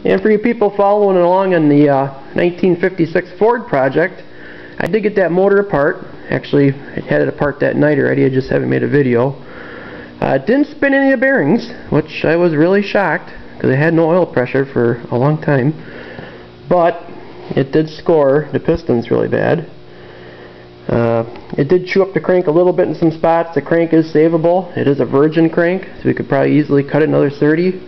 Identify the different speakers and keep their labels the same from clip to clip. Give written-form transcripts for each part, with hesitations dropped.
Speaker 1: And for you people following along on the 1956 Ford project, I did get that motor apart. Actually, I had it apart that night already, I just haven't made a video. It didn't spin any of the bearings, which I was really shocked, because it had no oil pressure for a long time. But it did score the pistons really bad. It did chew up the crank a little bit in some spots. The crank is savable. It is a virgin crank, so we could probably easily cut it another 30.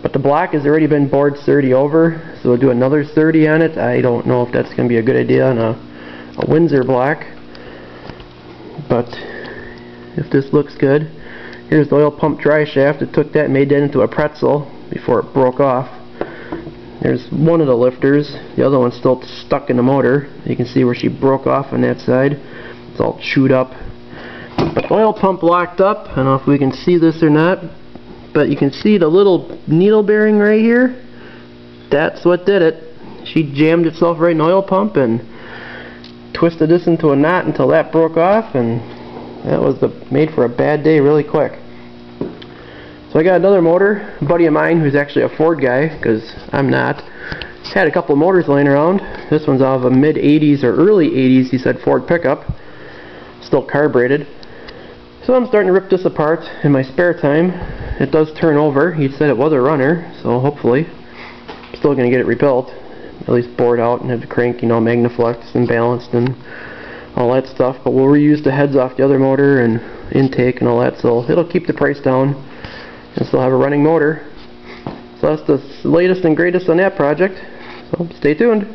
Speaker 1: But the block has already been bored 30 over, so we'll do another 30 on it. I don't know if that's going to be a good idea on a Windsor block. But if this looks good, here's the oil pump dry shaft. It took that and made that into a pretzel before it broke off. There's one of the lifters. The other one's still stuck in the motor. You can see where she broke off on that side. It's all chewed up. But the oil pump locked up. I don't know if we can see this or not, but you can see the little needle bearing right here. That's what did it. She jammed itself right in the oil pump and twisted this into a knot until that broke off, and that was made for a bad day really quick. So I got another motor. A buddy of mine who's actually a Ford guy, because I'm not, had a couple of motors laying around. This one's out of a mid-80s or early 80s, he said, Ford pickup. Still carbureted. So I'm starting to rip this apart in my spare time. It does turn over. He said it was a runner, so hopefully I'm still going to get it rebuilt. At least bored out and have the crank, you know, magnaflexed and balanced and all that stuff. But we'll reuse the heads off the other motor and intake and all that, so it'll keep the price down and still have a running motor. So that's the latest and greatest on that project. So stay tuned.